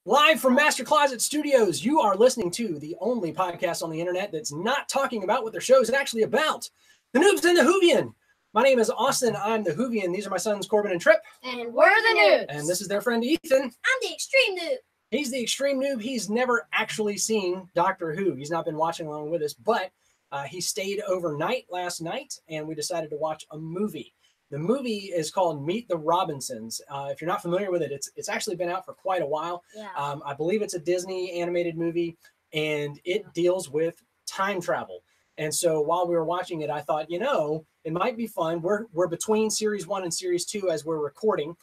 Live from Master Closet Studios, you are listening to the only podcast on the internet that's not talking about what their show is actually about. The Noobs and the Whovian. My name is Austin. I'm the Whovian. These are my sons, Corbin and Trip. And we're the Noobs. And this is their friend, Ethan. I'm the Extreme Noob. He's the Extreme Noob. He's never actually seen Doctor Who. He's not been watching along with us, but he stayed overnight last night, and we decided to watch a movie. The movie is called Meet the Robinsons. If you're not familiar with it, it's actually been out for quite a while. Yeah. I believe it's a Disney animated movie, and it deals with time travel. And so while we were watching it, I thought, it might be fun. We're between Series 1 and Series 2 as we're recording.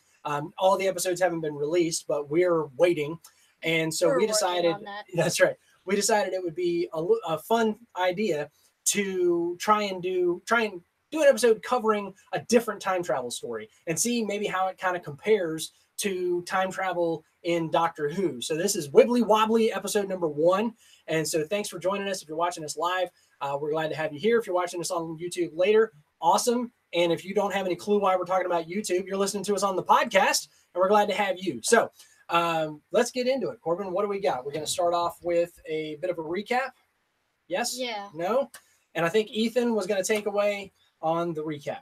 All the episodes haven't been released, but we're waiting. And so we decided, that's right. We decided it would be a fun idea to try and do an episode covering a different time travel story and see maybe how it kind of compares to time travel in Doctor Who. So this is Wibbly Wobbly episode number 1. And so thanks for joining us. If you're watching us live, we're glad to have you here. If you're watching us on YouTube later, awesome. And if you don't have any clue why we're talking about YouTube, you're listening to us on the podcast, and we're glad to have you. So let's get into it. Corbin, what do we got? We're going to start off with a bit of a recap. Yes? Yeah. No? And I think Ethan was going to take away on the recap.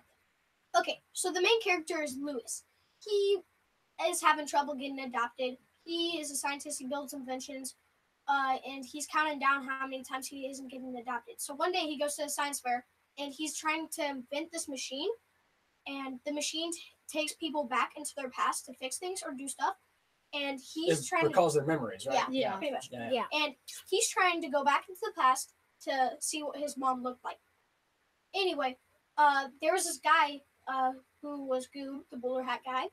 Okay, so the main character is Lewis. He is having trouble getting adopted. He is a scientist. He builds inventions, and he's counting down how many times he isn't getting adopted. So one day he goes to a science fair, and he's trying to invent this machine, and the machine takes people back into their past to fix things or do stuff. And he's trying to recalls their memories, right? Yeah, pretty much. Yeah. And he's trying to go back into the past to see what his mom looked like. Anyway, there was this guy who was Goob, the bowler hat guy,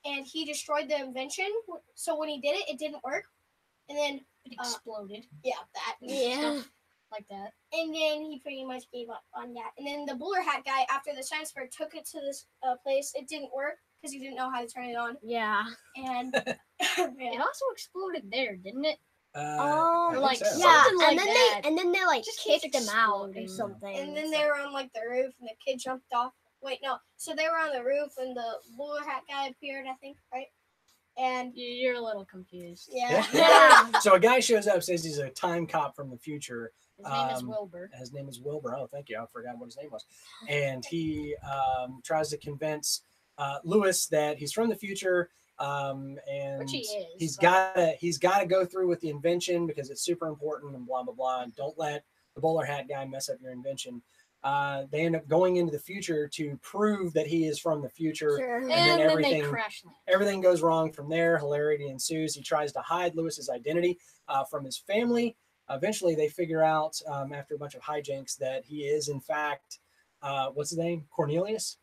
and he destroyed the invention. So when he did it, it didn't work, and then it exploded. Yeah, that. Yeah, like that. And then he pretty much gave up on that. And then the bowler hat guy, after the science fair, took it to this place. It didn't work because he didn't know how to turn it on. Yeah, and it also exploded there, didn't it? Like so. Yeah, and then they like just kicked him out or exploding. something. And then they were on like the roof, and the kid jumped off. Wait, no. So they were on the roof, and the bowler hat guy appeared, I think, right? And You're a little confused. yeah. So a guy shows up, says he's a time cop from the future. His name is Wilbur. His name is Wilbur. Oh, thank you. I forgot what his name was. And he tries to convince Lewis that he's from the future. And Which he is, he's gotta go through with the invention because it's super important and blah blah blah. And don't let the bowler hat guy mess up your invention. They end up going into the future to prove that he is from the future. Sure. And And then then they crash land. everything goes wrong from there. Hilarity ensues. He tries to hide Lewis's identity from his family. Eventually, they figure out after a bunch of hijinks that he is, in fact, what's his name? Cornelius?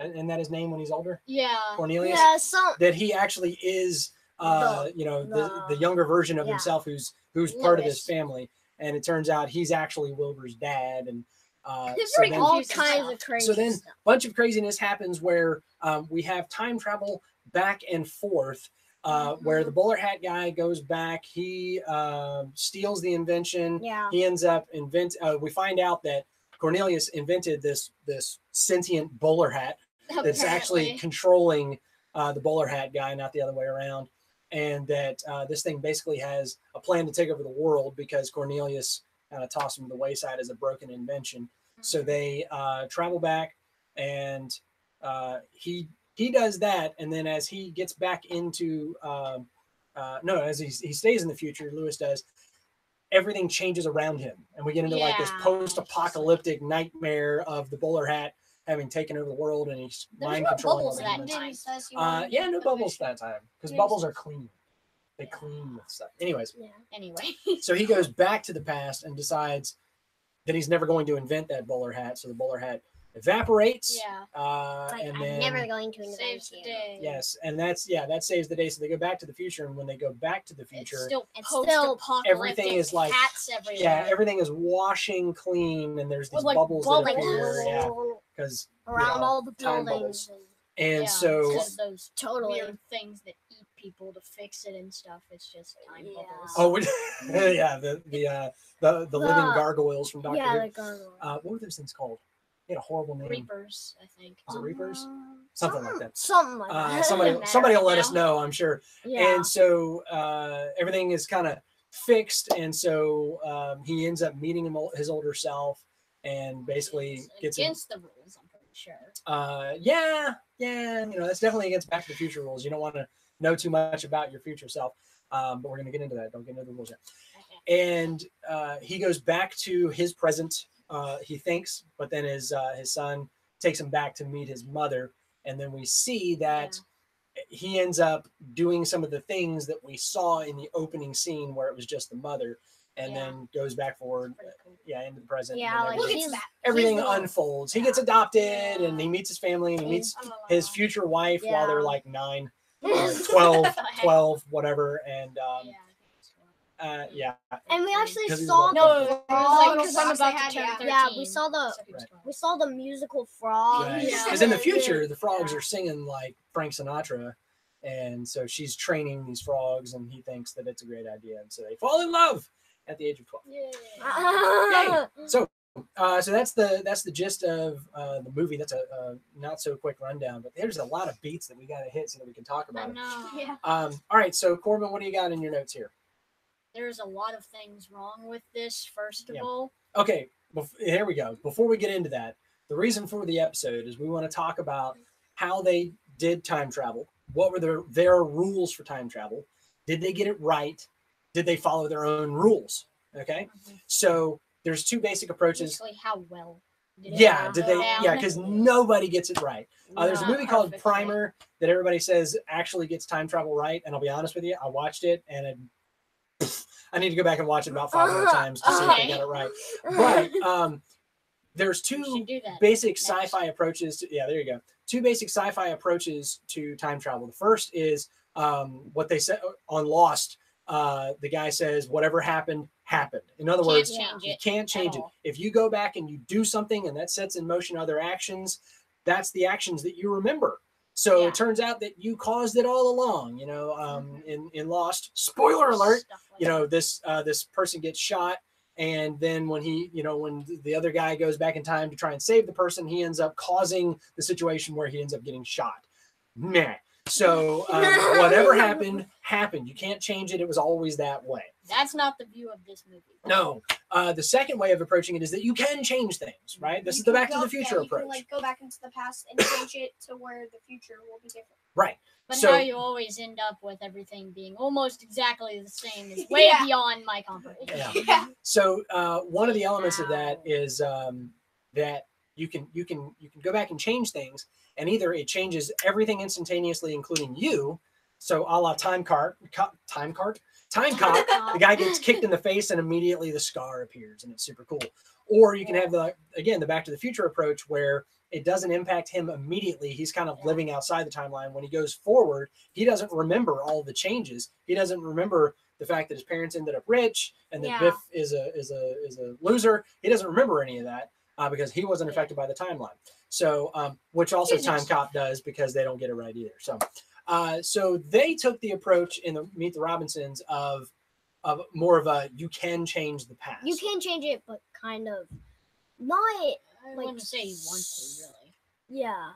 Isn't that his name when he's older? Yeah. Cornelius? Yeah, That he actually is, the younger version of himself who's part of his family. And it turns out he's actually Wilbur's dad. And all kinds of crazy so then a stuff. bunch of craziness happens where we have time travel back and forth where the bowler hat guy goes back. He steals the invention. Yeah. He ends up we find out that Cornelius invented this sentient bowler hat that's actually controlling the bowler hat guy, not the other way around. And that this thing basically has a plan to take over the world because Cornelius kind of tossed him to the wayside as a broken invention. So they travel back, and he does that. And then as he gets back into as he stays in the future, Lewis does, everything changes around him, and we get into like this post-apocalyptic nightmare of the bowler hat having taken over the world, and he's mind controlling all the humans. No bubbles that time because bubbles are clean. They clean with stuff. Anyways, Anyway. so he goes back to the past and decides that he's never going to invent that bowler hat. So the bowler hat evaporates. Yeah. And I'm then never going to invent Saves the you. day. yes, and that saves the day. So they go back to the future, and when they go back to the It's future, still It's still post-apocalyptic. everything is like cats everywhere. everything is washing clean, and there's these With, like, bubbles that bubbles. appear. Yeah, because Around all the time buildings. bubbles. And Yeah, so instead of those Totally. weird things that eat people to fix it and stuff. It's just time Yeah. bubbles. yeah, the living gargoyles from Doctor Who. the gargoyle. What were those things called? He had a horrible name. Reapers, I think. Was it Reapers? Something like that. Something like that. Somebody will let us now. know, I'm sure. Yeah. And so everything is kind of fixed, and so he ends up meeting his older self, and basically It's gets against the rules, I'm pretty sure. yeah, that's definitely against Back to the Future rules. You don't want to know too much about your future self, but we're going to get into that. Don't get into the rules yet. Okay. And he goes back to his present, he thinks, but then his son takes him back to meet his mother, and then we see that he ends up doing some of the things that we saw in the opening scene where it was just the mother, and then goes back forward, Cool. into the present. Yeah, and like everything he's unfolds. He gets adopted, and he meets his family, and he meets his future wife while they're like 9, 12, whatever, and And we actually 'Cause he's saw about No, to- it was Oh, like the I'm frogs about they to had, turn yeah. 13. Yeah, we saw the- So he was Right. 12. we saw the musical frogs. Right. Yeah. Because in the future, the frogs are singing like Frank Sinatra, and so she's training these frogs, and he thinks that it's a great idea, and so they fall in love at the age of 12. Ah. So that's the gist of the movie. That's a not so quick rundown, but there's a lot of beats that we got to hit so that we can talk I about it. know. Yeah. All right, so Corbin, what do you got in your notes here? There's a lot of things wrong with this, first of Yeah. all. Okay, here we go. Before we get into that, the reason for the episode is we want to talk about how they did time travel. What were their rules for time travel? Did they get it right? Did they follow their own rules? Okay, so there's two basic approaches. Basically, how well did it Did go they? down? Yeah, because nobody gets it right. There's a Not movie called perfectly. Primer that everybody says actually gets time travel right, and I'll be honest with you, I watched it and I need to go back and watch it about 5 more times to see if they got it right. But there's We two should do that basic next. sci-fi approaches to, there you go. Two basic sci-fi approaches to time travel. The first is what they said on Lost. The guy says, whatever happened, happened. In other words, you can't change it. all. If you go back and you do something and that sets in motion other actions, that's the actions that you remember. So Yeah. it turns out that you caused it all along. In Lost, spoiler alert, Stuff like that. this person gets shot, and then when when the other guy goes back in time to try and save the person, he ends up causing the situation where he ends up getting shot. Meh. So whatever happened. You can't change it. It was always that way. That's not the view of this movie. No. The second way of approaching it is that you can change things, right? This is the Back to the Future approach. You can go back into the past and change it to where the future will be different. Right. But So- now you always end up with everything being almost exactly the same. It's way Yeah. beyond my comprehension. Yeah. Yeah. So one of the elements of that is that you can go back and change things, and either it changes everything instantaneously, including you. So a la time cop. The guy gets kicked in the face and immediately the scar appears, and it's super cool. Or you can have the Back to the Future approach where it doesn't impact him immediately. He's kind of living outside the timeline. When he goes forward, he doesn't remember all the changes. He doesn't remember the fact that his parents ended up rich and that Biff is a loser. He doesn't remember any of that because he wasn't affected by the timeline. So, which also Time Cop does because they don't get it right either. So they took the approach in the Meet the Robinsons of more of a you can change the past. You can change it, but kind of not. I Like, wouldn't say you want to, really. Yeah.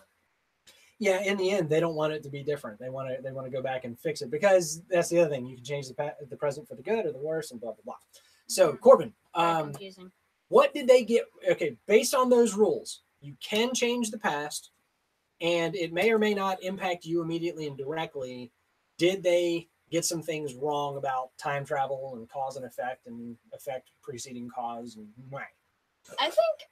Yeah, in the end, they don't want it to be different. They want to go back and fix it because that's the other thing. You can change the present for the good or the worse, and blah blah blah. So Corbin, Very confusing. what did they get? Okay, based on those rules, you can change the past, and it may or may not impact you immediately and directly. Did they get some things wrong about time travel and cause and effect preceding cause? And I think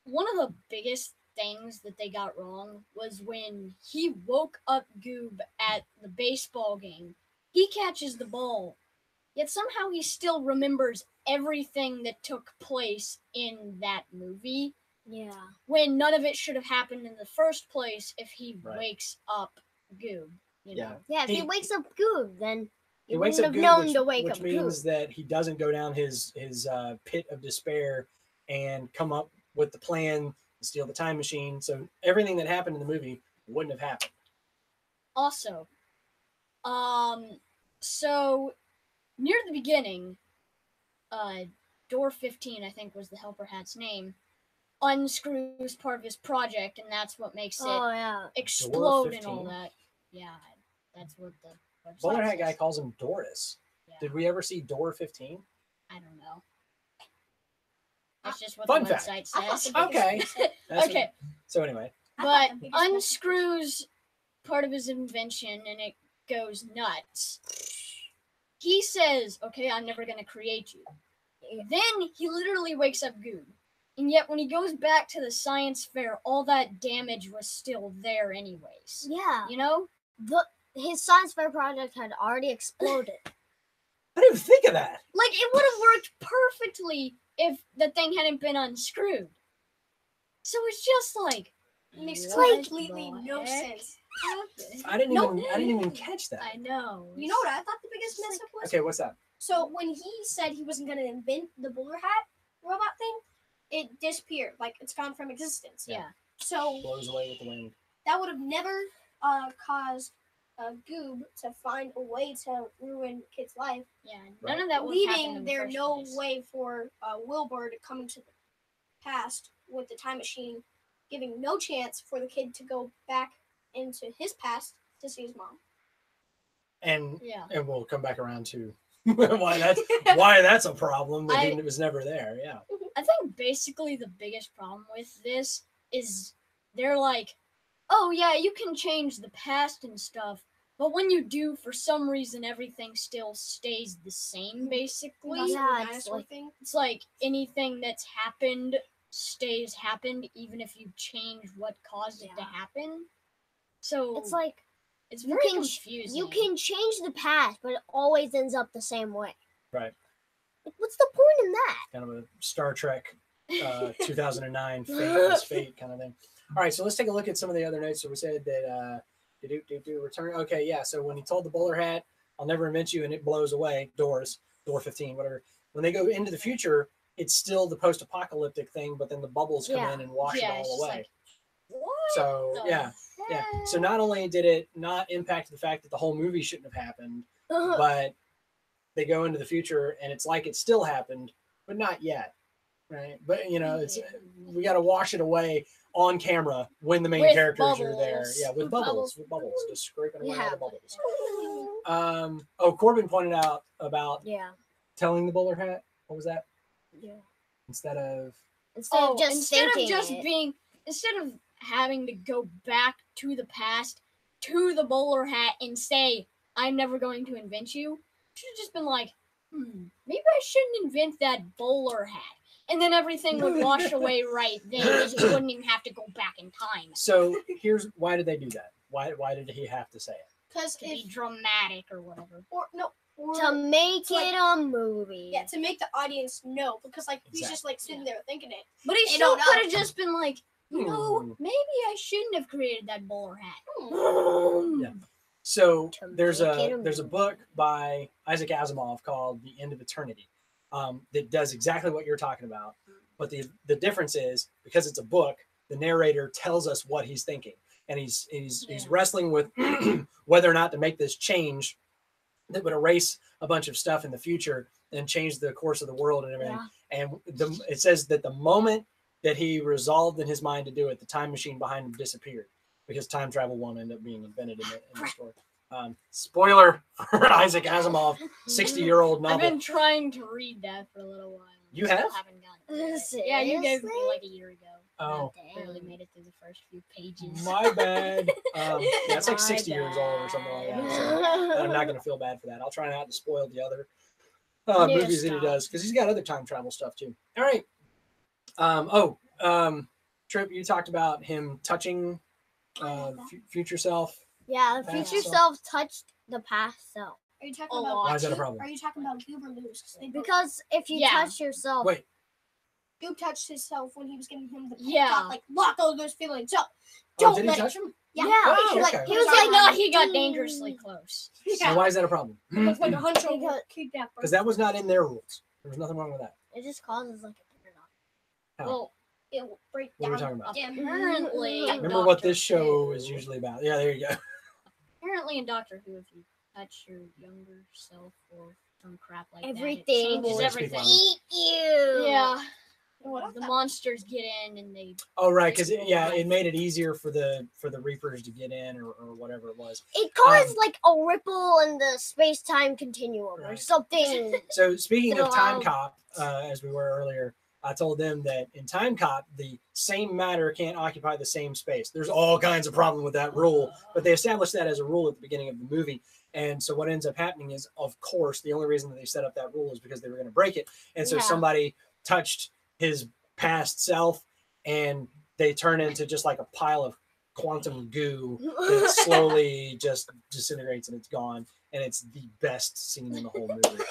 one of the biggest things that they got wrong was when he woke up Goob at the baseball game. He catches the ball, yet somehow he still remembers everything that took place in that movie, Yeah. when none of it should have happened in the first place if he Right. wakes up Goob. You Yeah. know? Yeah. If he wakes up good, then he he wakes wouldn't up have good, known to wake which up means good. that he doesn't go down his pit of despair and come up with the plan to steal the time machine. So everything that happened in the movie wouldn't have happened. Also, so near the beginning, Door 15, I think was the helper hat's name. unscrews part of his project, and that's what makes it Oh yeah. explode and 15? all that. Yeah, that's what the website Bowler hat says. guy calls him Doris. Yeah, Did we ever see Door 15? I don't know. That's just what Fun the fact. website I thought says. the Okay. That's Okay, so anyway, I but thought the biggest message- unscrews part of his invention and it goes nuts. He says, okay, I'm never going to create you. Then he literally wakes up Goob. And yet when he goes back to the science fair, all that damage was still there anyways. Yeah. You know? His science fair project had already exploded. I didn't think of that. Like, it would have worked perfectly if the thing hadn't been unscrewed. So it's just like, It makes what completely the no heck sense. happened? I didn't Nope. even catch that. I know. You know what I thought the biggest mess up was? Okay, what's that? So when he said he wasn't going to invent the bowler hat robot thing, it disappeared. Like, it's gone from existence. Yeah. So Blows away with the wind. that would have never caused Goob to find a way to ruin Kid's life, Yeah, Right. none of that would have happened leaving in the there first no place. way for Wilbur to come into the past with the time machine, giving no chance for the kid to go back into his past to see his mom. And Yeah. we'll come back around to why that's a problem that he I- was never there. Yeah. I think basically the biggest problem with this is they're like, oh yeah, you can change the past and stuff, but when you do, for some reason, everything still stays the same, basically. That's Yeah, the it's dinosaur like- thing. It's like anything that's happened stays happened, even if you change what caused it to Yeah. happen. So It's like it's you very can confusing. you can change the past, but it always ends up the same way. Right. Like, what's the point in that? Kind of a Star Trek 2009 fate is fate kind of thing. All right, so let's take a look at some of the other notes. So we said that return. Okay, yeah. So when he told the bowler hat, "I'll never invent you," and it blows away, door 15, whatever. When they go into the future, it's still the post-apocalyptic thing, but then the bubbles come Yeah. in and wash Yeah, it it's all just away. like, what? So the yeah. heck? So not only did it not impact the fact that the whole movie shouldn't have happened, but they go into the future and it's like it still happened, but not yet, right? But it's we got to wash it away on camera when the main With characters are there. bubbles. Yeah, with With bubbles, bubbles. just scraping away all Yeah. the bubbles. Corbin pointed out about Yeah. telling the bowler hat. What was that? Yeah. Instead of Instead of just thinking it. instead of having to go back to the past to the bowler hat and say, I'm never going to invent you, should have just been like, maybe I shouldn't invent that bowler hat. And then everything would wash away right then because you wouldn't even have to go back in time. so here's why did they do that? Why did he have to say it? Because To be if dramatic or whatever. To make like- it a movie. yeah, to make the audience know, because like he's just Exactly. like sitting there thinking it. But he They still don't know. could have just been like, Hmm. maybe I shouldn't have created that bowler hat. Yeah. So To there's make it a a there's a book by Isaac Asimov called The End of Eternity that does exactly what you're talking about. But the difference is because it's a book, the narrator tells us what he's thinking, and he's Yeah. wrestling with whether or not to make this change that would erase a bunch of stuff in the future and change the course of the world and everything. Yeah. And it says that the moment that he resolved in his mind to do it, the time machine behind him disappeared because time travel won't end up being invented in the story. Spoiler for Isaac Asimov, 60-year-old I've novel. been trying to read that for a little while. You Still have? haven't gotten to it. Yeah, you gave me Seriously? like a year ago. Oh, Barely made it through the first few pages. my bad. Yeah, it's like My 60 years old or something like that. So I'm not going to feel bad for that. I'll try not to spoil the other Yeah, movies that he stop. does because he's got other time travel stuff too. All right. Trip, you talked about him touching future self. Yeah, the Past future self. self touched the past self. Are you talking A about? lot. Why is that a problem? Are you talking about Goob or Lewis? 'Cause they both- Because if you Yeah. touch yourself, Wait, Goob touched himself when he was giving him the pep Yeah. talk, like lock all those feelings up. oh, Don't did he let it- touch him? Yeah, Oh, like, okay. he He was was like, I thought he got dangerously close. So why is that a problem? looks like a hunch over Because- kidnapper. Because that was not in their rules. There was nothing wrong with that. it just causes like a turn on. How? Well, It will break What are we down. talking about? Damn. apparently, Remember what Doctor this show Who- is usually about. Yeah, there you go. Apparently, in Doctor Who, if you touch your younger self or some crap like that, Everything it changes will everything. speak Eat you. Yeah, What? the monsters get in and they. Oh right, because Explode. it made it easier for the Reapers to get in or whatever it was. It caused like a ripple in the space-time continuum or Right. something. So speaking of Time Wow. Cop, as we were earlier, I told them that in Time Cop, the same matter can't occupy the same space. There's all kinds of problem with that rule, but they established that as a rule at the beginning of the movie. And so what ends up happening is, of course, the only reason that they set up that rule is because they were going to break it. And so Yeah. somebody touched his past self, and they turn into just like a pile of quantum goo that slowly just disintegrates and it's gone. And it's the best scene in the whole movie.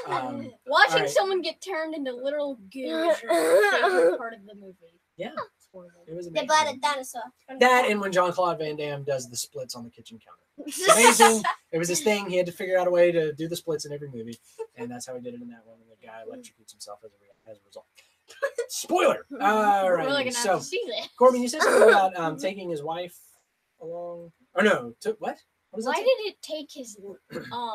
Watching Alright. someone get turned into literal goo is your favorite part of the movie. Yeah, It's horrible. it was They amazing. bought a dinosaur. That and when Jean-Claude Van Damme does the splits on the kitchen counter. It's amazing. It was his thing. He had to figure out a way to do the splits in every movie, and that's how he did it in that one. And the guy electrocutes himself as a result. Spoiler. All We're really right. gonna So, have to see that. Corbin, you said something about taking his wife along. Or no, what? What was Why that? did it take his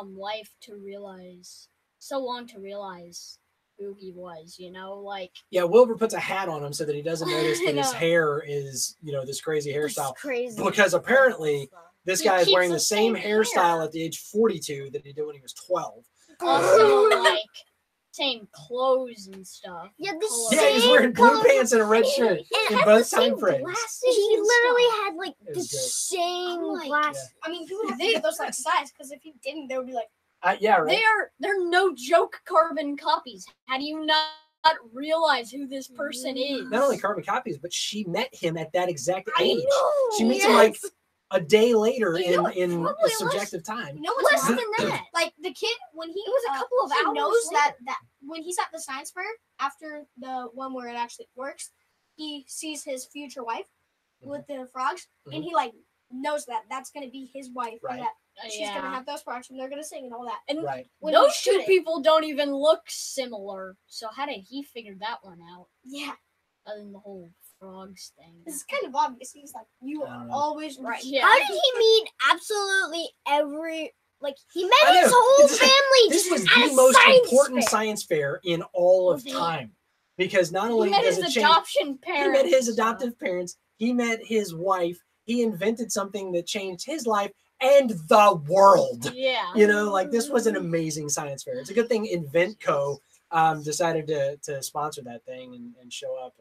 wife to realize so long to realize who he was? You know, like Yeah, Wilbur puts a hat on him so that he doesn't notice I that his know. hair is, this crazy It's hairstyle. crazy. Because apparently this He guy is keeps wearing the the same same hair. hairstyle at the age 42 that he did when he was 12. also like same clothes and stuff. Yeah, the Color. Yeah, he's same wearing blue color- pants and a red shirt and in had both the same time frames. glasses. He literally had like It the was great. same I'm like, glasses. I mean, people would think those like size because if you didn't, they would be like, Yeah, right. They're no joke carbon copies. How do you not realize who this person is? Not only carbon copies, but she met him at that exact I age. know. She meets yes. him like a day later You know, in probably subjective time. you know what's Less wild? than that. Like the kid when he was a couple of he hours knows that later. when he's at the science fair after the one where it actually works, he sees his future wife with the frogs, and he like knows that that's gonna be his wife, Right. and that she's Yeah. gonna have those frogs, and they're gonna sing and all that. And Right. When those he two shouldn't. people don't even look similar. So how did he figure that one out? Yeah, Other than the whole frogs thing. it's kind of obvious. He's like, you I don't are know. always right. Yeah. How did he meet absolutely every? Like he I met his know. whole This- family. This just was at the a most science important fair. science fair in all of Was it? time. Because not He only met does his it change, adoption he parents. met his so- adoptive parents, he met his wife, he invented something that changed his life and the world. Yeah. Like this was an amazing science fair. It's a good thing InventCo decided to sponsor that thing and show up.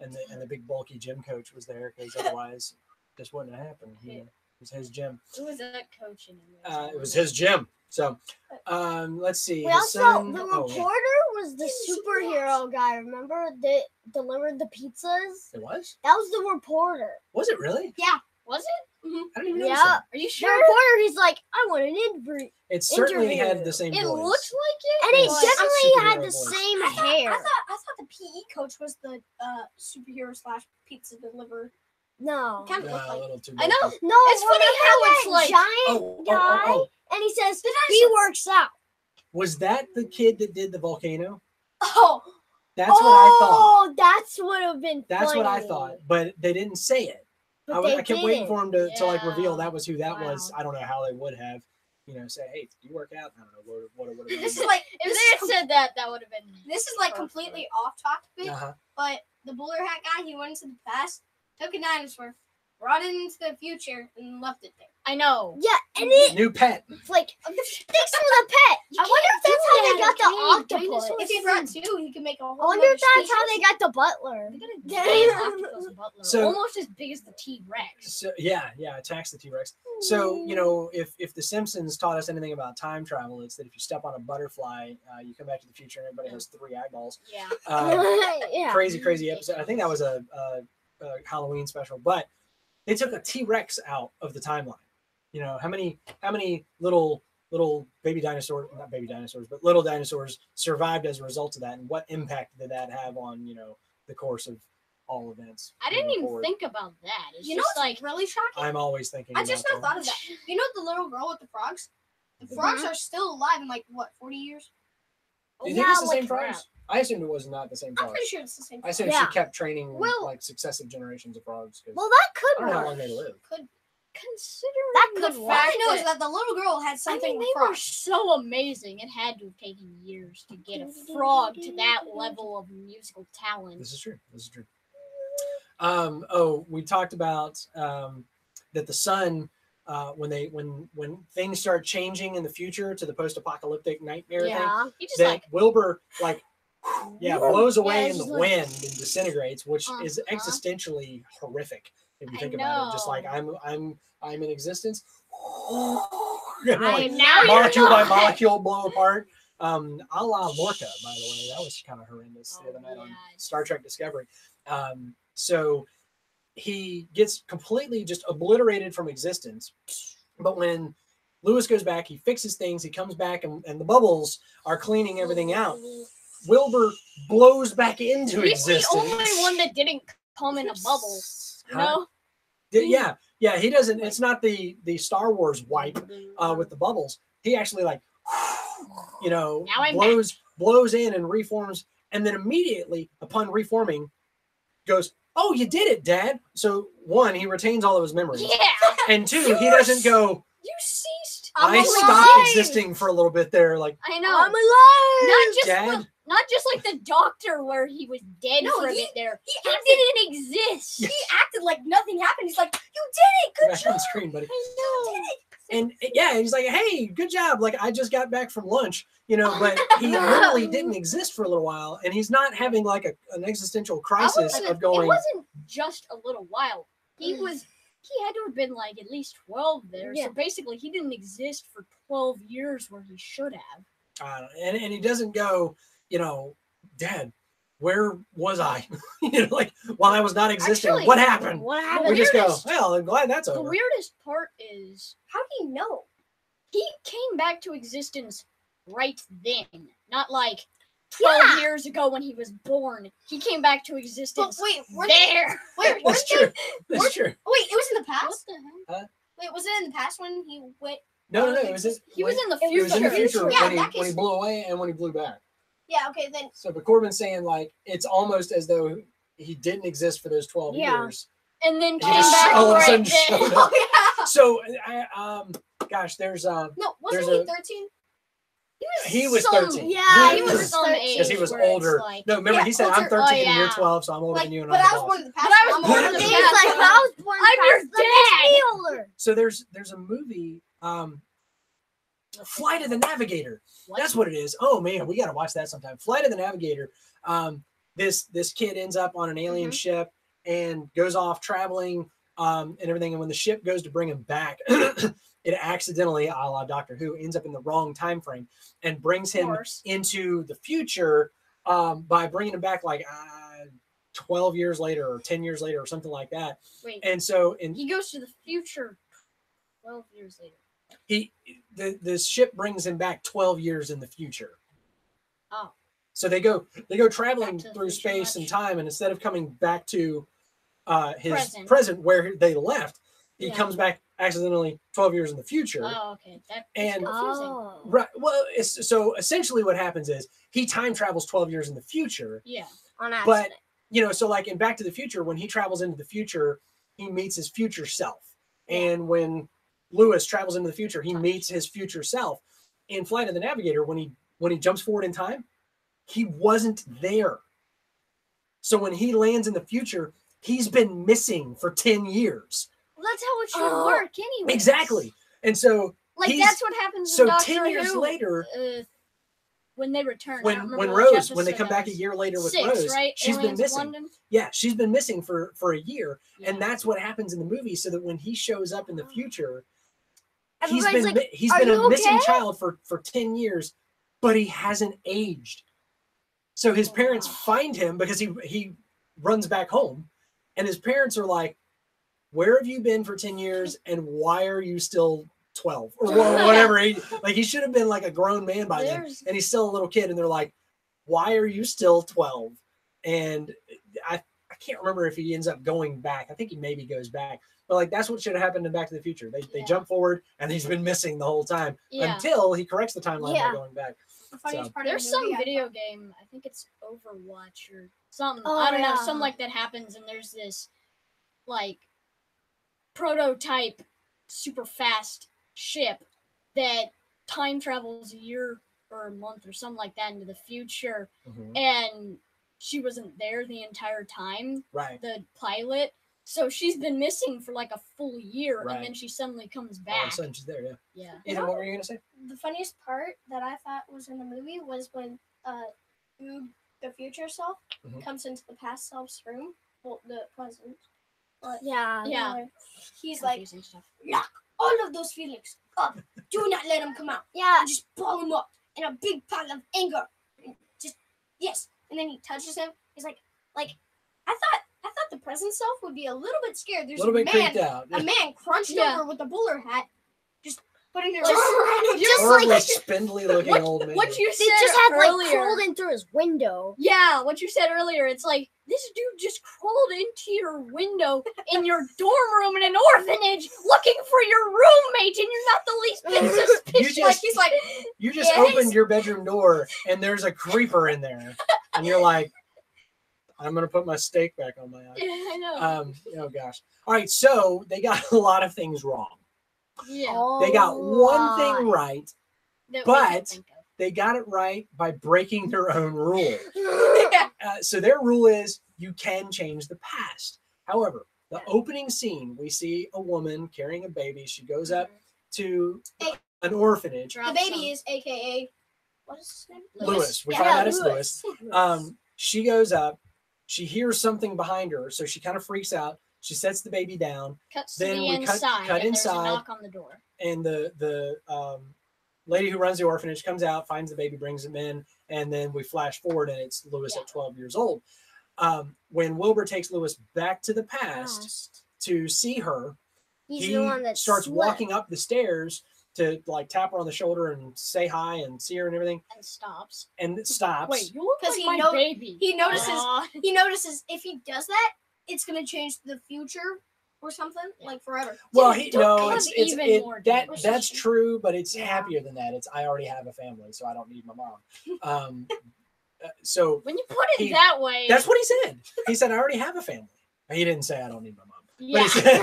And the big bulky gym coach was there because otherwise this wouldn't have happened. It was his gym. Who was that coach anyway? It was his gym. So let's see. We His also son- the oh, reporter was the superhero guy. Remember that delivered the pizzas? it was? That was the reporter. Was it really? Was it? I didn't even notice Yeah. that. Are you The sure? reporter, he's like, I want an interview. It certainly Interview. had the same It voice. looked like it. And it but- definitely superhero had the voice. same I hair. thought the PE coach was the superhero / pizza deliverer. No. Kind of Yeah, looked a like. little too I know. bulky. No, It's funny how remember it's that like- giant guy, and he says he works out. Was that the kid that did the volcano? Oh, That's what I thought. Oh, that's would have been. That's what I funny. thought. But they didn't say it. But I they kept waiting for him to like Yeah. reveal that was who that was. Wow. I don't know how they would have, say, hey, do you work out? I don't know what it would have this been. is like If this they is, had said that, that would have been. this is like perfect. completely off topic. Uh-huh. But the bowler hat guy, he went into the past, took a dinosaur, brought it into the future, and left it there. I know. Yeah, and it New pet. like thanks for the pet. I wonder if that's how they got the octopus. If he brought two, he could make a whole. I wonder if nother that's how they species. got the butler. They got a Yeah. giant octopus butler, So- almost as big as the T-Rex. So yeah, attacks the T-Rex. So if the Simpsons taught us anything about time travel, it's that if you step on a butterfly, you come back to the future and everybody has 3 eyeballs. Yeah. Yeah. Crazy episode. I think that was a Halloween special, but they took a T-Rex out of the timeline. How many little baby dinosaurs, not baby dinosaurs, but little dinosaurs survived as a result of that, and what impact did that have on the course of all events? I didn't moving even forward? think about that. It's You know just what's like really shocking? I'm always thinking. I just now about thought of that. You know the little girl with the frogs? The frogs are still alive in 40 years? Do you think Yeah, it's the like same frogs? I assumed it was not the same I'm frogs. pretty sure it's the same. I assumed Yeah. she kept training Well- successive generations of frogs. 'Cause Well, that I could don't know how work. long they live. considering That the could fact All I know is that that the little girl had I something mean, they were frost. so amazing. It had to have taken years to get a frog to that level of musical talent. This is true. This is true. We talked about that the sun, when things start changing in the future to the post-apocalyptic nightmare thing, Yeah. He just that like Wilbur blows away Yeah, in the just like- wind and disintegrates, which is Uh-huh. existentially horrific if you I think about it. Just like know. I'm in existence. I now Molecule you're by not. molecule blow apart. A la Lorca, by the way. That was kind of horrendous the other Oh, night on yeah. Star Trek Discovery. So he gets completely just obliterated from existence. But when Lewis goes back, he fixes things, he comes back, and the bubbles are cleaning everything out. Wilbur blows back into He's the existence. only one that didn't come in a bubble. You Huh? know? Yeah, he doesn't. It's not the Star Wars wipe with the bubbles. He actually Now I'm blows in and reforms, and then immediately upon reforming, goes, "Oh, you did it, Dad!" So one, he retains all of his memories, Yeah. and two, he doesn't go, You ceased. "I I'm stopped alive!" existing for a little bit there." Like, I know. I'm alive. Not just like the doctor where he was dead No, for a he- bit there. He He acted, didn't exist. Yeah. he acted like nothing happened. He's like, "You did it, good back job." on the screen, buddy. I know. And he's like, "Hey, good job! Like, I just got back from lunch, but he literally didn't exist for a little while, and he's not having like an existential crisis It of going." wasn't just a little while. He Mm. was. He had to have been like at least 12 there. Yeah. So basically, he didn't exist for 12 years where he should have. And he doesn't go, Dad, where was I? Like while I was not existing, Actually, what happened? What The We happened? just go, weirdest- well, I'm glad that's The over. weirdest part is How do you know? he came back to existence right then, not like 12 years ago when he was born. He came back to But existence wait, there. Wait, That's true. That's true. Wait, it was in the What past. the hell? Wait, was it in the past when he went? No. It was He was in the it was in the future. future Yeah, when, he, that when he case- blew away and when he blew back. Yeah. Okay, then. So, but Corbin's saying like it's almost as though he didn't exist for those 12 Yeah. years. And then He came just back all of a sudden right then. showed up. Oh yeah. So, gosh, there's No, wasn't There's he a- 13? he was Some- 13. Yeah, he was some age. Because he was where it's older. like- No, remember Yeah, he said, "I'm older. 13 Oh, and you're yeah. 12, so I'm older Like, than you." And but I'm I the was boss." born in the past. But I and was I'm born older in than the you. He's past. like, I was born I'm your past, that makes me dad. older. So there's a movie, Flight of the Navigator. What? That's what it is. Oh man, we got to watch that sometime. Flight of the Navigator. This kid ends up on an alien ship and goes off traveling and everything. And when the ship goes to bring him back, it accidentally, a la Doctor Who, ends up in the wrong time frame and brings him course. into the future by bringing him back like 12 years later or 10 years later or something like that. Wait, And so he goes to the future 12 years later. the ship brings him back 12 years in the future. Oh. So they go traveling Back to the through future space and much. time, and instead of coming back to his Present. present where they left, he Yeah. comes back accidentally 12 years in the future. Oh, okay. That And- is confusing. Oh. Right. Well, so essentially what happens is he time travels 12 years in the future. Yeah. On But accident. so like in Back to the Future, when he travels into the future, he meets his future self. And when Lewis travels into the future, he meets his future self. In Flight of the Navigator, when he jumps forward in time, he wasn't there. So when he lands in the future, he's been missing for 10 years. Well, that's how it should Oh. work anyway. Exactly. And so Like he's- that's what happens so in Doctor 10 years Who, later, when they return. I don't when remember Rose, which when they episode come that back a was. year later with 6, Rose, right? she's been Aliens of missing. London? Yeah, she's been missing for a year. Yeah. And that's what happens in the movie, so that when he shows up in the future, Everybody's like, he's "Are been a you missing okay?" child for 10 years, but he hasn't aged. So his parents Wow. find him because he runs back home, and his parents are like, "Where have you been for 10 years, and why are you still 12 or whatever?" He should have been like a grown man by then, There's- and he's still a little kid, and they're like, "Why are you still 12?" And I can't remember if he ends up going back. I think he maybe goes back. But like that's what should have happened in Back to the Future. They Yeah. jump forward and he's been missing the whole time Yeah. until he corrects the timeline Yeah. by going back. The funniest So- part There's of the some movie, I video thought- game, I think it's Overwatch or something. Oh, I don't know, yeah. something like that happens, and there's this like prototype super fast ship that time travels a year or a month or something like that into the future, and she wasn't there the entire time. Right. The pilot. So she's been missing for like a full year, Right. and then she suddenly comes All of a back. sudden she's there, yeah. Yeah. Ethan, what were you going to say? The funniest part that I thought was in the movie was when Goob, the future self, comes into the past self's room. Well, the present. But Yeah. he's like, Confusing stuff. lock all of those feelings up. Do not let them come out. Yeah. And just ball them up in a big pile of anger. And just, yes. And then he touches him. He's like, I thought the present self would be a little bit scared. There's A little bit man, creeped out. a man crunched over with a bowler hat, just putting their Horribly spindly looking old man. What you They said just had earlier. like crawled in through his window. Yeah, what you said earlier. It's like this dude just crawled into your window in your dorm room in an orphanage, looking for your roommate, and you're not the least bit suspicious. You just yes. opened your bedroom door and there's a creeper in there, and you're like, I'm gonna put my steak back on my eye. Yeah, I know. Oh gosh. All right, so they got a lot of things wrong. Yeah. They got one thing right, that we but can think of. they got it right by breaking their own rule. So their rule is you can change the past. However, the opening scene, we see a woman carrying a baby. She goes up to an orphanage. The baby is AKA, what is his name? Lewis. We Yeah, find out it's Lewis. Lewis. She goes up. She hears something behind her, so she kind of freaks out. She sets the baby down. Cuts Then to the we inside. cut and inside. There's a knock on the door. And the lady who runs the orphanage comes out, finds the baby, brings him in, and then we flash forward, and it's Lewis at 12 years old. When Wilbur takes Lewis back to the past to see her, He's he the one that starts slept. walking up the stairs to like tap her on the shoulder and say hi and see her and everything, And stops. and it stops. Wait, you look 'Cause like he my know- baby. He notices. Aw. He notices if he does that, it's gonna change the future or something like forever. Well, Dude, he don't no, kind it's of even more dangerous. that's true, but it's Yeah. happier than that. It's I already have a family, so I don't need my mom. So When you put it He- that way, that's what he said. He said I already have a family. He didn't say I don't need my mom. yeah. But he said,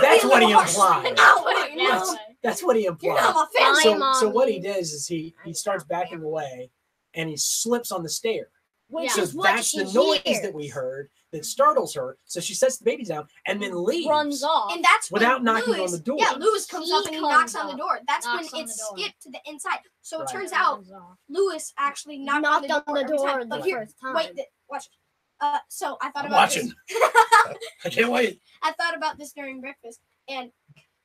that's what he implied. Now what do you That's know? right. That's what he You're implied. not my family. So what he Mommy. does is he starts backing away, and he slips on the stair. Which So is what that's she the noise hears. that we heard that startles her. So she sets the baby down and then leaves. Runs off. And that's when Without knocking on Lewis, the door. Yeah, Lewis comes He up and he comes knocks on the up, door. That's when knocks on it's the door. skipped to the inside. So Right. it turns out Runs off. Lewis actually knocked on the door every time. But the here, first time. wait, watch. So I thought I'm about watching. this. I can't wait. I thought about this during breakfast, and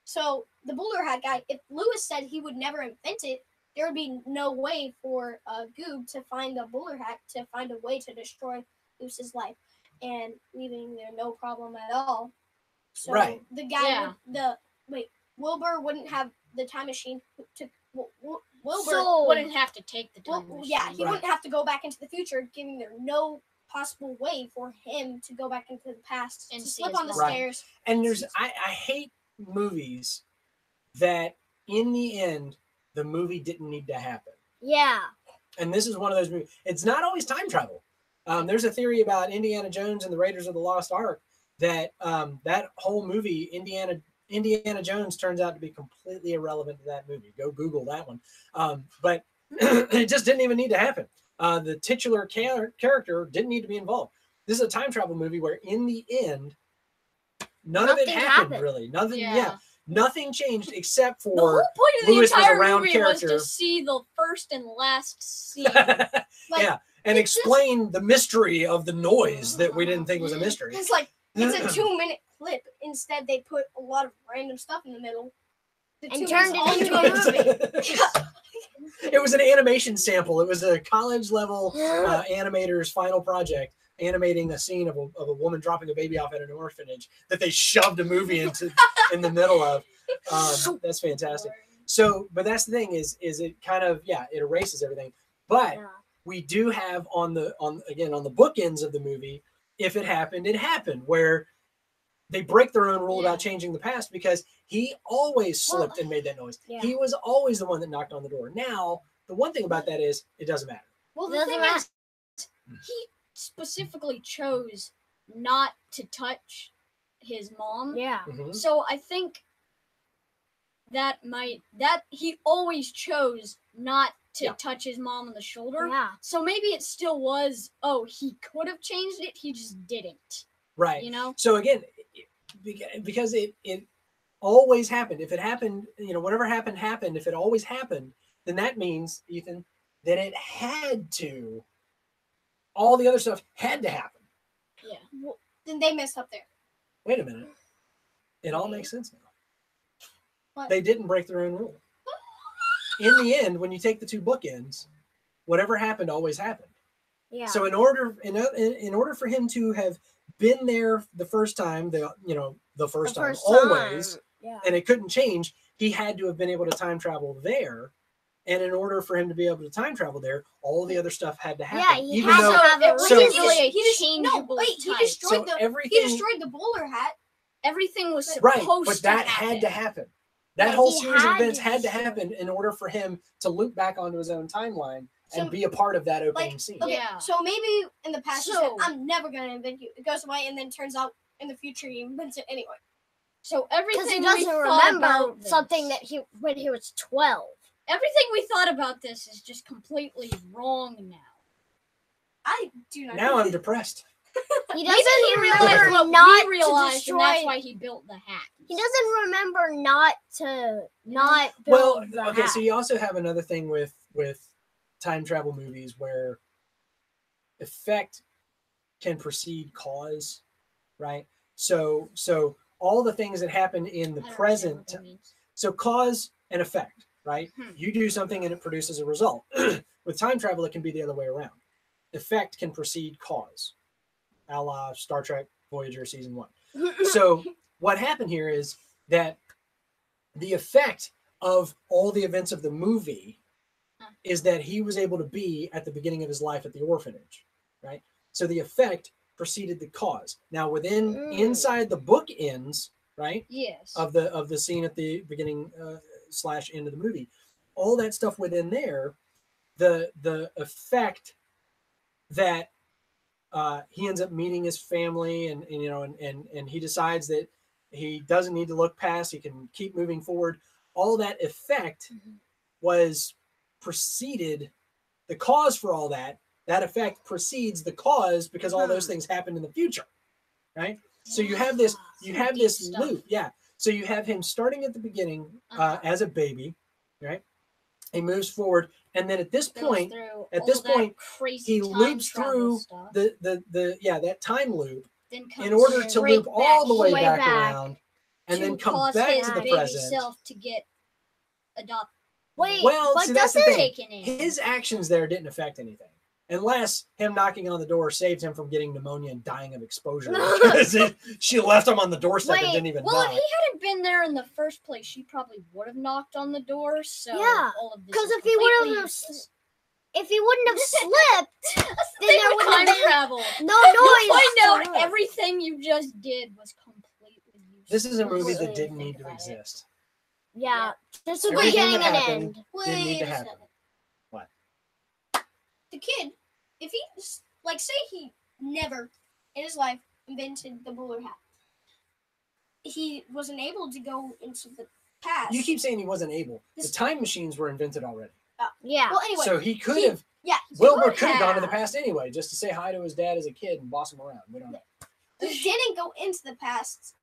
so the bowler hat guy. If Lewis said he would never invent it, there would be no way for Goob to find the bowler hat to find a way to destroy Lewis's life, and leaving there no problem at all. So Right. the guy, Yeah. Wilbur wouldn't have the time machine to. Wilbur So- Wouldn't have to take the time. well, machine. yeah, he Right. wouldn't have to go back into the future, giving there no possible way for him to go back into the past And to see slip his on the mom. Right. stairs. And I hate movies that in the end the movie didn't need to happen. Yeah. And this is one of those movies. It's not always time travel. There's a theory about Indiana Jones and the Raiders of the Lost Ark that that whole movie, Indiana Jones, turns out to be completely irrelevant to that movie. Go Google that one. But it just didn't even need to happen. The titular character didn't need to be involved. This is a time travel movie where, in the end, none of it Nothing happened. happened. Really. Nothing. Yeah. Nothing changed except The whole for point of the Lewis was a entire round movie character. was to see the first and last scene. yeah, and explain the mystery of the noise that we didn't think was a mystery. It's like it's a 2-minute clip. Instead, they put a lot of random stuff in the middle. The And 2 turned minutes it all into a movie. It was an animation sample. It was a college level animator's final project, animating a scene of a woman dropping a baby off at an orphanage that they shoved a movie into in the middle of. That's fantastic. So, but that's the thing is it kind of it erases everything. But Yeah. we do have on the bookends of the movie, if it happened, it happened, where they break their own rule about changing the past because he always slipped and made that noise. Yeah. He was always the one that knocked on the door. Now, the one thing about that is it doesn't matter. Well, the Doesn't thing matter. is, he specifically chose not to touch his mom. Yeah. Mhm. So I think that he always chose not to Yeah. touch his mom on the shoulder. Yeah. So maybe it still was, oh, he could have changed it, he just didn't. Right. You know? So again, because it always happened. If it happened, whatever happened. If it always happened, then that means, Ethan, that it had to. All the other stuff had to happen. Yeah. Well, then they messed up there. Wait a minute. It all makes sense now. What? They didn't break their own rule. In the end, when you take the two bookends, whatever happened always happened. Yeah. So in order for him to have been there the first time, the first time, always, Yeah. and it couldn't change, he had to have been able to time travel there. And in order for him to be able to time travel there, all the other stuff had to happen. Yeah, he had to have it a wasn't so- really a he changeable type. So He everything, destroyed the bowler hat. Everything was supposed right, but to that happen. had to happen. That Yeah, whole he series of had events to had to destroy- happen in order for him to loop back onto his own timeline and So- be a part of that opening Like, scene. okay, Yeah. so maybe in the past he said, So- I'm never going to invent you. It goes away, and then turns out in the future he invents it anyway. So Because everything he we doesn't thought remember about this, something that when he was 12. everything we thought about this is just completely wrong now. I do not Now know. I'm depressed. He Maybe doesn't he realized remember what not we realized, to and that's destroy. why he built the hat. He doesn't remember not to not Well, build the okay, hat. so you also have another thing with time travel movies where effect can precede cause, right? So all the things that happen in the I don't understand present, what that means. so cause and effect, right? Hmm. You do something and it produces a result. With time travel, it can be the other way around. Effect can precede cause, a la Star Trek Voyager Season 1. So what happened here is that the effect of all the events of the movie is that he was able to be at the beginning of his life at the orphanage, right? So the effect preceded the cause. Now inside the bookends, right, Yes. of the scene at the beginning / end of the movie, all that stuff within there, the effect that he ends up meeting his family and he decides that he doesn't need to look past, he can keep moving forward. All that effect was preceded, the cause for all that effect precedes the cause because all those things happened in the future, right? So you have this deep stuff. loop. Yeah. So you have him starting at the beginning as a baby, right? He moves forward, and then at this Goes point, through at all this that point, crazy he time loops travel through stuff, that time loop then comes in order to straight loop all the way way back back around and to then come cause back his to the baby present. self to get adopted. Wait, Well, but see, that's the doesn't thing. Taken in. His actions there didn't affect anything. Unless him knocking on the door saved him from getting pneumonia and dying of exposure. Because she left him on the doorstep and Wait, didn't even Well, if knock. he hadn't been there in the first place, she probably would have knocked on the door. So Yeah, all of this 'cause is if he would've completely have useless. if he wouldn't have slipped, then Think there of wouldn't have time been travel. no You'll noise. find to out it. everything you just did was completely useless. This is a movie Completely that didn't think need to about it. exist. Yeah, just a Everything beginning that and happened end. didn't need Wait to a happen. second. What? The kid, if he, say he never in his life invented the bowler hat, he wasn't able to go into the past. You keep saying he wasn't able. The This- time machines were invented already. Yeah. Well, anyway, So he could he- have, yeah, Wilbur could could have gone to the have. past anyway, just to say hi to his dad as a kid and boss him around. We don't know. he didn't go into the past,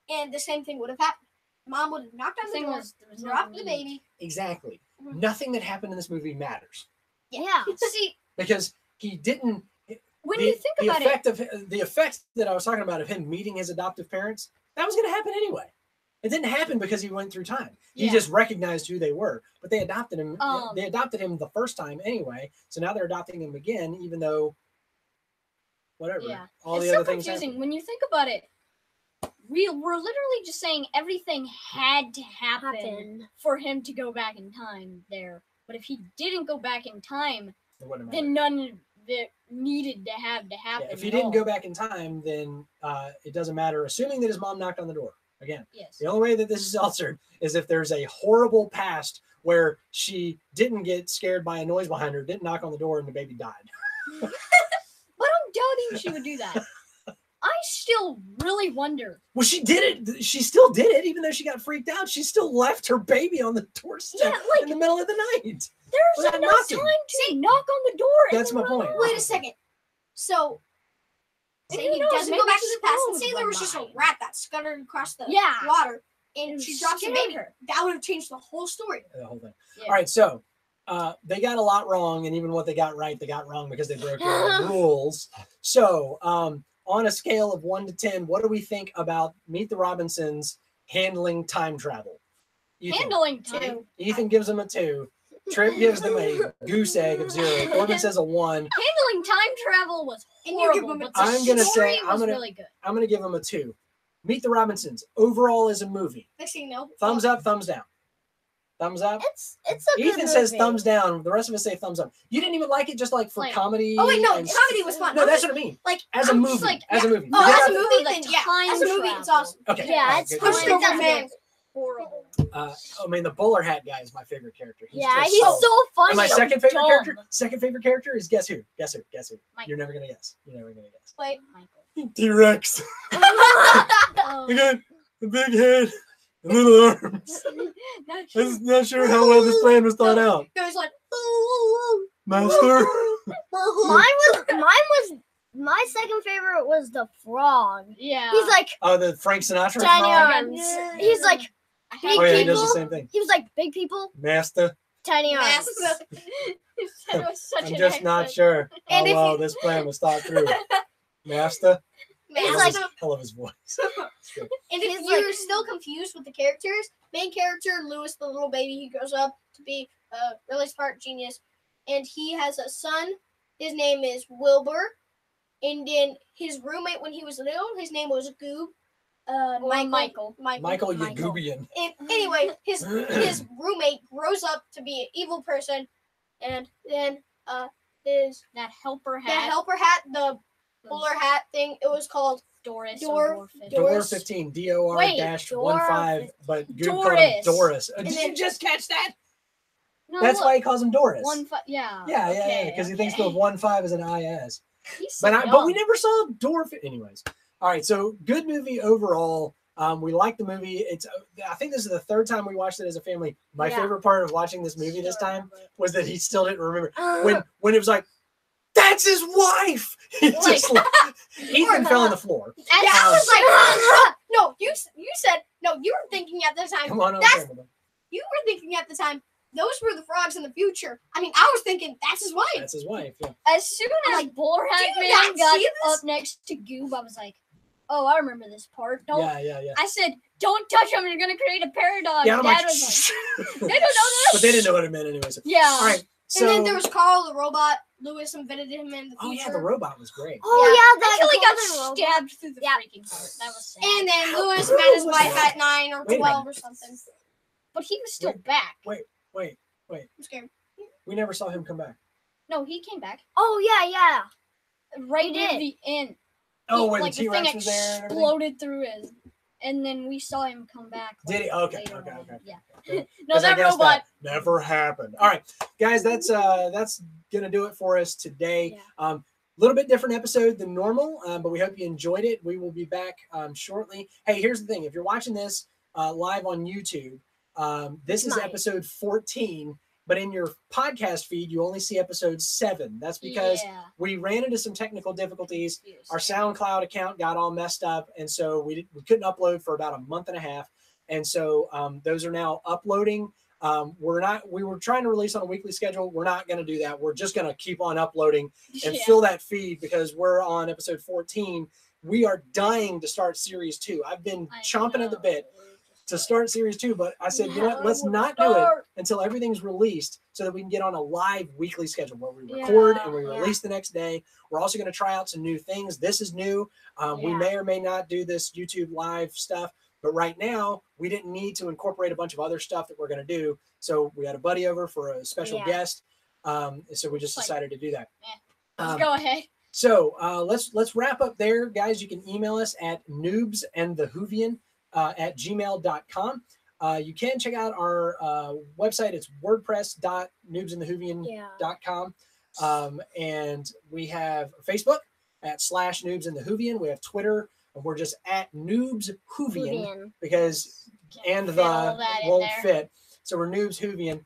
and the same thing would have happened. Mom would have knocked on The the thing door, was, there was no dropped the need. baby. Exactly. Mhm. Nothing that happened in this movie matters Yeah. See, because he didn't. when you think about it, The effect that I was talking about of him meeting his adoptive parents, that was going to happen anyway. It didn't happen because he went through time. He Yeah. just recognized who they were. But they adopted him. Um, They adopted him the first time anyway. So now they're adopting him again, even though whatever. yeah, All it's the so other things confusing. happened. When you think about it, we're literally just saying everything had to happen Happen. for him to go back in time there. But if he didn't go back in time, It wouldn't matter. then none of it needed to have to happen. Yeah, if he at didn't all. go back in time, then it doesn't matter. Assuming that his mom knocked on the door again. Yes. The only way that this is altered is if there's a horrible past where she didn't get scared by a noise behind her, didn't knock on the door, and the baby died. But I'm doubting she would do that. I still really wonder. Well, she did it. She still did it, even though she got freaked out. She still left her baby on the doorstep in the middle of the night. There's Without enough knocking. time to knock on the door. That's my point. Wait a second. So, say who he knows, doesn't maybe go back to she's the past alone and say with there one was just a mind. rat that scuttered across the Yeah. water and It she drops the scared baby. her. That would have changed the whole story. The whole thing. Yeah. All right, so they got a lot wrong, and even what they got right, they got wrong because they broke their own rules. So, on a scale of 1 to 10, what do we think about Meet the Robinsons handling time travel? Handling time. Two. Ethan gives them a 2. Trip gives them a goose egg of 0. Corbin says a 1. Handling time travel was And you give horrible, them a but the I'm gonna story say- I'm was gonna- really good. I'm going to give them a 2. Meet the Robinsons overall as a movie. Next thing you know, Thumbs up, thumbs down. Thumbs up. It's a good Ethan says movie. thumbs down. The rest of us say thumbs up. You didn't even like it, just like for Like- comedy. Oh wait, no, and- comedy was fun. No, that's what I mean. like As a I'm movie. just like, as a yeah. movie. Oh, You as a got- movie, The then yeah. time As a movie, it's travel. awesome. Okay. Yeah, all right, it's good. Push it over, That's man. Horrible. I mean, the bowler hat guy is my favorite character. Yeah, just he's so funny. And my so second favorite dumb. character. Second favorite character is guess who? Guess who? Guess who? Mike. You're never gonna guess. You're never gonna guess. Wait. Michael. T-Rex. Oh, You got a big head and little arms. not I'm not sure how well this plan was thought out. It was like, ooh, Master. My second favorite was the frog. Yeah. He's like Oh, the Frank Sinatra. tiny frog? arms. He's like big Oh yeah, he people. does the same thing. He was like big people, Master. tiny arms. Master. That was such I'm an just not accent. sure how And if well you- this plan was thought through. Master. Man, like- Hell of his voice. and if He's you're like- still confused with the characters, main character Lewis, the little baby, he grows up to be a really smart genius, and he has a son. His name is Wilbur, and then his roommate when he was little, his name was Goob. Michael. Michael Michael. Yagubian. And anyway, his roommate grows up to be an evil person, and then his That helper the hat. helper hat, the bowler hat thing, it was called Doris. Dor- or Dwarf. Door Doris. 15, DOR Wait, dash Dor- 15, but Goop called him Doris. Doris. Did then- you just catch that? No, That's look, why he calls him Doris. Yeah. yeah, okay, because he thinks okay. the 15 is an IS. He's so But we young. never saw Door. Anyways, all right. So good movie overall. We like the movie. It's. I think this is the third time we watched it as a family. My Yeah. favorite part of watching this movie this Still time remember it. was that he still didn't remember Uh, when it was like, "That's his wife." He just Ethan fell on the floor. Yeah, I was like, no, you said no. You were thinking at the time. Come on, That's- over. You were thinking at the time. Those were the frogs in the future. I mean, I was thinking that's his wife. That's his wife. Yeah. As soon as like, Bowler Hat do you Man not got see this? up next to Goob, I was like, "Oh, I remember this part." Don't. Yeah. I said, "Don't touch him. You're gonna create a paradox." Yeah, I'm Dad like, was like, "Shh." "They don't know this." But they didn't know what it meant anyway. So. Yeah. All right. So, And then there was Carl the robot. Lewis invented him in the future. oh yeah, the robot was great. oh yeah, that Until he got golden robot. stabbed through the Yeah. freaking heart. That was sad. And then Lewis met his wife at 9 or Wait a 12 or minute. something. But he was still back. Wait. I'm scared. We never saw him come back. No, he came back Oh yeah. right He near did. the end. Oh, when like the the thing T-Rex was there and everything? exploded through his, and then we saw him come back. Did he? Okay, later okay. on. Yeah. Okay. No, 'Cause I that guess robot. that never happened. All right, guys, that's gonna do it for us today. Yeah. A little bit different episode than normal, but we hope you enjoyed it. We will be back shortly. Hey, here's the thing: if you're watching this live on YouTube, this is Mine. episode 14. But in your podcast feed, you only see episode 7. That's because Yeah. we ran into some technical difficulties. Yes. Our SoundCloud account got all messed up, and so we couldn't upload for about a month and a half. And so those are now uploading. We were trying to release on a weekly schedule. We're not going to do that. We're just going to keep on uploading and Yeah. fill that feed because we're on episode 14. We are dying to start series 2. I've been I chomping at the know. bit to start series 2, but I said, you know what? Yeah, Let's I would not do it start. until everything's released so that we can get on a live weekly schedule where we record and we Yeah. release the next day. We're also going to try out some new things. This is new. We Yeah. may or may not do this YouTube live stuff, but right now we didn't need to incorporate a bunch of other stuff that we're going to do. So we had a buddy over for a special Yeah. guest. So we just Like, decided to do that. Let's Um, go ahead. So let's wrap up there, guys. You can email us at noobsandthehoovian at gmail.com. You can check out our website. It's wordpress.noobsandthehoovian.com. Yeah. And we have Facebook. at /Noobs in the Whovian. We have Twitter, and we're just at Noobs Whovian Whovian. because and Fit all the that in won't there. fit. So we're Noobs Whovian.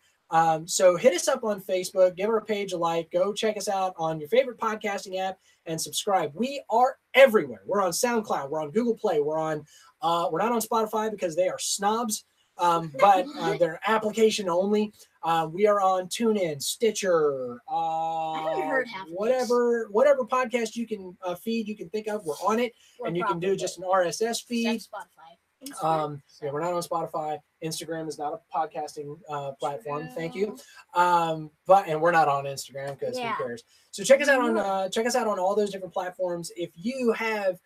So hit us up on Facebook, give our page a like, go check us out on your favorite podcasting app, and subscribe. We are everywhere. We're on SoundCloud, we're on Google Play, we're not on Spotify because they are snobs, but they're application only. We are on TuneIn, Stitcher, I haven't heard half of whatever podcast you can feed you can think of, we're on it. And you can do just an RSS feed. Except Spotify. Yeah, we're not on Spotify. Instagram is not a podcasting platform. Thank you. And we're not on Instagram because who cares? So check us out on all those different platforms. If you have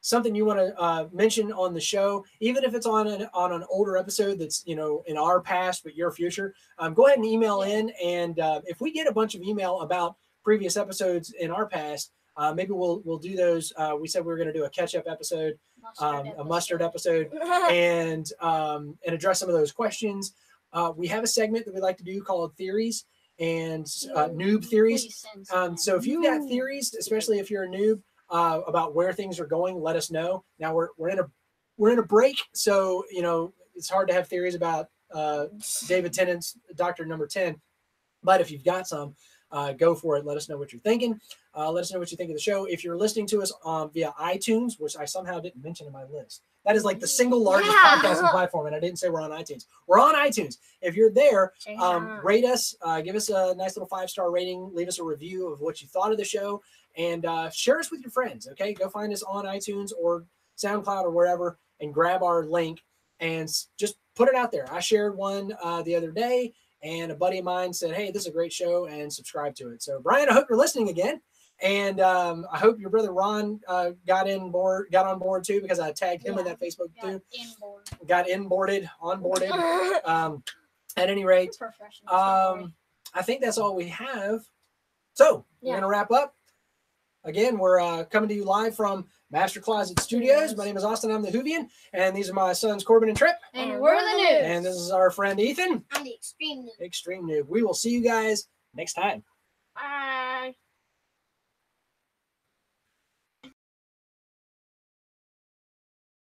something you want to mention on the show, even if it's on an older episode that's in our past but your future, go ahead and email in. And if we get a bunch of email about previous episodes in our past, maybe we'll do those. We said we were going to do a catch-up episode, a mustard episode, and address some of those questions. We have a segment that we like to do called Theories and Noob Theories. So if you've got theories, especially if you're a noob, about where things are going, let us know. Now we're in a break, so it's hard to have theories about David Tennant's Doctor Number 10. But if you've got some, go for it. Let us know what you're thinking. Let us know what you think of the show. If you're listening to us via iTunes, which I somehow didn't mention in my list, that is like the single largest podcasting platform, and I didn't say we're on iTunes. We're on iTunes. If you're there, rate us, give us a nice little 5-star rating, leave us a review of what you thought of the show, and share us with your friends. Okay, go find us on iTunes or SoundCloud or wherever, and grab our link and just put it out there. I shared one the other day, and a buddy of mine said, "Hey, this is a great show," and subscribe to it. So, Brian, I hope you're listening again. And I hope your brother Ron got on board too, because I tagged him in that Facebook too. Got onboarded. At any rate, I think that's all we have. So we're gonna wrap up. Again, we're coming to you live from Master Closet Studios. My name is Austin. I'm the Whovian, and these are my sons Corbin and Tripp. And we're the Noobs. And this is our friend Ethan. I'm the Extreme Noob. Extreme Noob. We will see you guys next time.